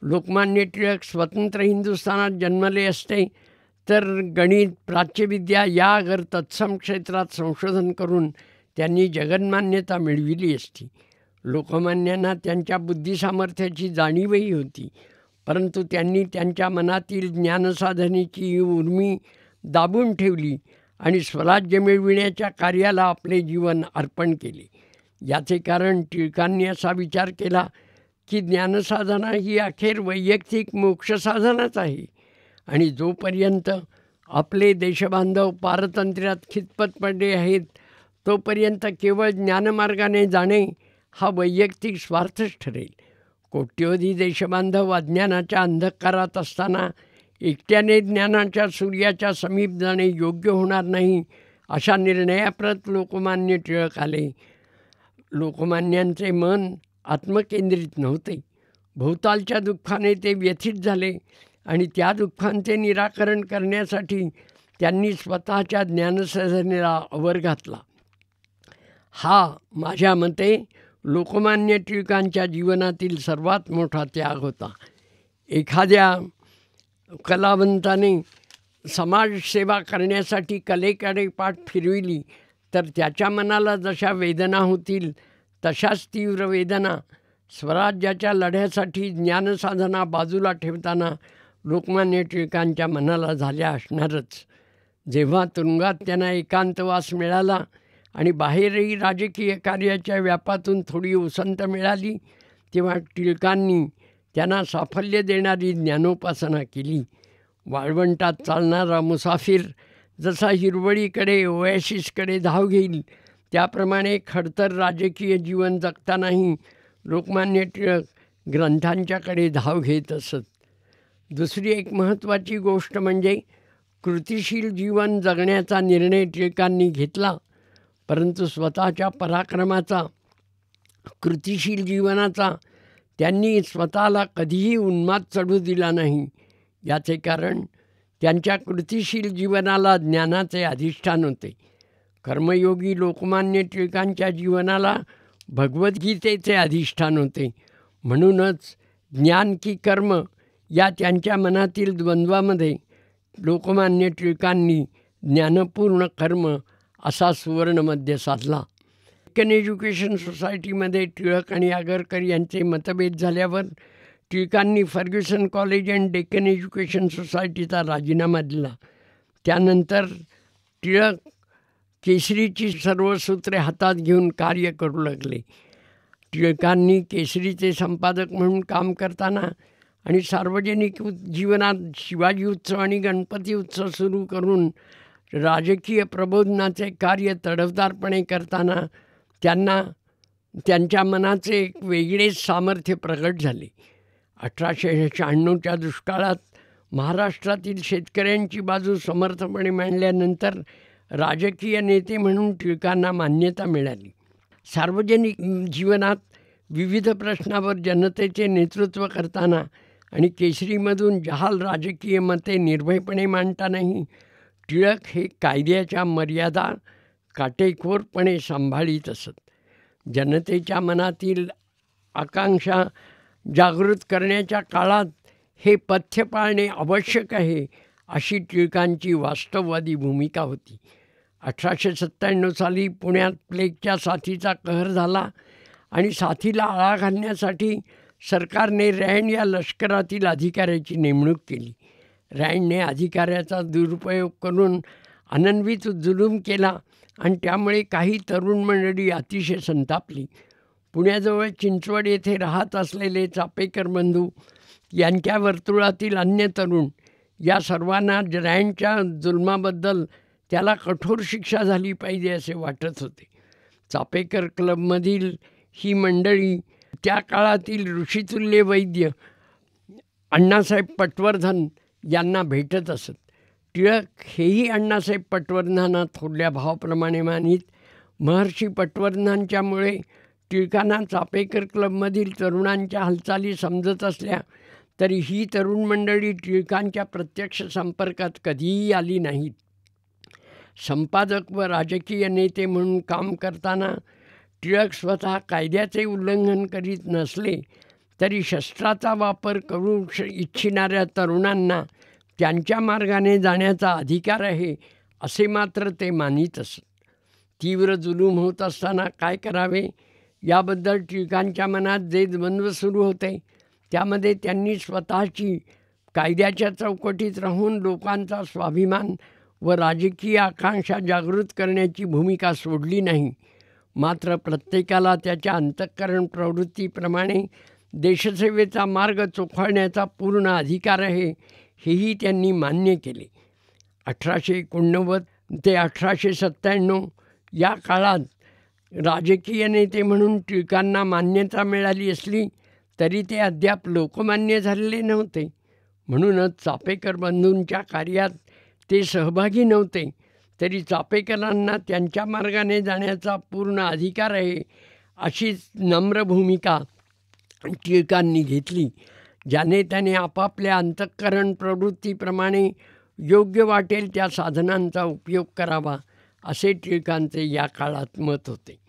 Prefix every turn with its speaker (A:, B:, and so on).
A: लोकमान्य टिळक स्वतंत्र हिंदुस्थानात जन्मले असते तर गणित, प्राच्यविद्या या अगर तत्सम क्षेत्रात संशोधन करून त्यांनी जगन्मान्यता मिळविली असती. लोकमान्यांना त्यांच्या बुद्धिसामर्थ्याची जाणीवही होती, परंतु त्यांनी त्यांच्या मनातील ज्ञानसाधनेची उर्मी दाबून ठेवली आणि स्वराज्य मिळविण्याच्या कार्याला आपले जीवन अर्पण केले. याचे कारण टिळकांनी असा विचार केला की ज्ञानसाधना ही अखेर वैयक्तिक मोक्षसाधनाच आहे आणि जोपर्यंत आपले देशबांधव पारतंत्र्यात खितपत पडले आहेत तोपर्यंत केवळ ज्ञानमार्गाने जाणे हा वैयक्तिक स्वार्थच ठरेल. कोट्यवधी देशबांधव अज्ञानाच्या अंधकारात असताना एकट्याने ज्ञानाच्या सूर्याच्या समीप जाणे योग्य होणार नाही अशा निर्णयाप्रत लोकमान्य टिळक आले. लोकमान्यांचे मन आत्मकेंद्रित नव्हते. भोवतालच्या दुःखाने ते व्यथित झाले आणि त्या दुःखांचे निराकरण करण्यासाठी त्यांनी स्वतःच्या ज्ञानसाधनेला आवर घातला. हा माझ्या मते लोकमान्य टिळकांच्या जीवनातील सर्वात मोठा त्याग होता. एखाद्या कलावंताने समाजसेवा करण्यासाठी कलेकडे पाठ फिरविली तर त्याच्या मनाला जशा वेदना होतील तशाच तीव्र वेदना स्वराज्याच्या लढ्यासाठी ज्ञानसाधना बाजूला ठेवताना लोकमान्य टिळकांच्या मनाला झाल्या असणारच. जेव्हा तुरुंगात त्यांना एकांतवास मिळाला आणि बाहेरही राजकीय कार्याच्या व्यापातून थोडी उसंत मिळाली तेव्हा टिळकांनी त्यांना साफल्य देणारी ज्ञानोपासना केली. वाळवंटात चालणारा मुसाफिर जसा हिरवळीकडे ओएसिसकडे धाव घेईल त्याप्रमाणे खडतर राजकीय जीवन जगतानाही लोकमान्य टिळक ग्रंथांच्याकडे धाव घेत असत. दुसरी एक महत्त्वाची गोष्ट म्हणजे कृतिशील जीवन जगण्याचा निर्णय टिळकांनी घेतला, परंतु स्वतःच्या पराक्रमाचा, कृतिशील जीवनाचा त्यांनी स्वतःला कधीही उन्माद चढू दिला नाही. याचे कारण त्यांच्या कृतिशील जीवनाला ज्ञानाचे अधिष्ठान होते. कर्मयोगी लोकमान्य टिळकांच्या जीवनाला भगवद्गीतेचे अधिष्ठान होते. म्हणूनच ज्ञान की कर्म या त्यांच्या मनातील द्वंद्वामध्ये लोकमान्य टिळकांनी ज्ञानपूर्ण कर्म असा सुवर्णमध्य साधला. डेक्कन एज्युकेशन सोसायटीमध्ये टिळक आणि आगरकर यांचे मतभेद झाल्यावर टिळकांनी Fergusson college and Deccan education सोसायटीचा राजीनामा दिला. त्यानंतर टिळक केसरीची सर्व सूत्रे हातात घेऊन कार्य करू लागले. टिळकांनी केसरीचे संपादक म्हणून काम करताना आणि सार्वजनिक जीवनात शिवाजी उत्सव आणि गणपती उत्सव सुरू करून राजकीय प्रबोधनाचे कार्य तडफदारपणे करताना त्यांना त्यांच्या मनाचे एक वेगळेच सामर्थ्य प्रगट झाले. 1896च्या दुष्काळात महाराष्ट्रातील शेतकऱ्यांची बाजू समर्थपणे मांडल्यानंतर राजकीय नेते म्हणून टिळकांना मान्यता मिळाली. सार्वजनिक जीवनात विविध प्रश्नावर जनतेचे नेतृत्व करताना आणि केसरीमधून जहाल राजकीय मते निर्भयपणे मांडतानाही टिळक हे कायद्याच्या मर्यादा काटेकोरपणे सांभाळीत असत. जनतेच्या मनातील आकांक्षा जागृत करण्याच्या काळात हे पथ्य पाळणे आवश्यक आहे अशी टिळकांची वास्तववादी भूमिका होती. 1897 साली पुण्यात प्लेगच्या साथीचा कहर झाला आणि साथीला आळा घालण्यासाठी सरकारने रँड या लष्करातील अधिकाऱ्याची नेमणूक केली. रँडने अधिकाऱ्याचा दुरुपयोग करून अनन्वित जुलूम केला आणि त्यामुळे काही तरुण मंडळी अतिशय संतापली. पुण्याजवळ चिंचवड येथे राहत असलेले चापेकर बंधू यांच्या वर्तुळातील अन्य तरुण या सर्वांना रँडच्या जुलमाबद्दल त्याला कठोर शिक्षा झाली पाहिजे असे वाटत होते. चापेकर क्लबमधील ही मंडळी त्या काळातील ऋषितुल्य वैद्य अण्णासाहेब पटवर्धन यांना भेटत असत. टिळक हेही अण्णासाहेब पटवर्धनांना थोरल्या भावाप्रमाणे मानित. महर्षी पटवर्धनांच्यामुळे टिळकांना चापेकर क्लबमधील तरुणांच्या हालचाली समजत असल्या तरी ही तरुण मंडळी टिळकांच्या प्रत्यक्ष संपर्कात कधीही आली नाहीत. संपादक व राजकीय नेते म्हणून काम करताना टिळक स्वतः कायद्याचे उल्लंघन करीत नसले तरी शस्त्राचा वापर करू इच्छिणाऱ्या तरुणांना त्यांच्या मार्गाने जाण्याचा अधिकार आहे असे मात्र ते मानीत असत. तीव्र जुलूम होत असताना काय करावे याबद्दल टिळकांच्या मनात जे द्वंद्व सुरू होते त्यामध्ये त्यांनी स्वतःची कायद्याच्या चौकटीत राहून लोकांचा स्वाभिमान व राजकीय आकांक्षा जागृत करण्याची भूमिका सोडली नाही. मात्र प्रत्येकाला त्याच्या अंतःकरण प्रवृत्तीप्रमाणे देशसेवेचा मार्ग चोखाळण्याचा पूर्ण अधिकार आहे हेही त्यांनी मान्य केले. 1889 ते 1897 या काळात राजकीय नेते म्हणून टिळकांना मान्यता मिळाली असली तरी ते अद्याप लोकमान्य झालेले नव्हते. म्हणूनच चापेकर बंधूंच्या कार्यात ते सहभागी नव्हते तरी चापेकरांना त्यांच्या मार्गाने जाण्याचा पूर्ण अधिकार आहे अशीच नम्र भूमिका टिळकांनी घेतली, ज्याने त्याने आपापल्या अंतःकरण प्रवृत्तीप्रमाणे योग्य वाटेल त्या साधनांचा उपयोग करावा असे टिळकांचे या काळात मत होते.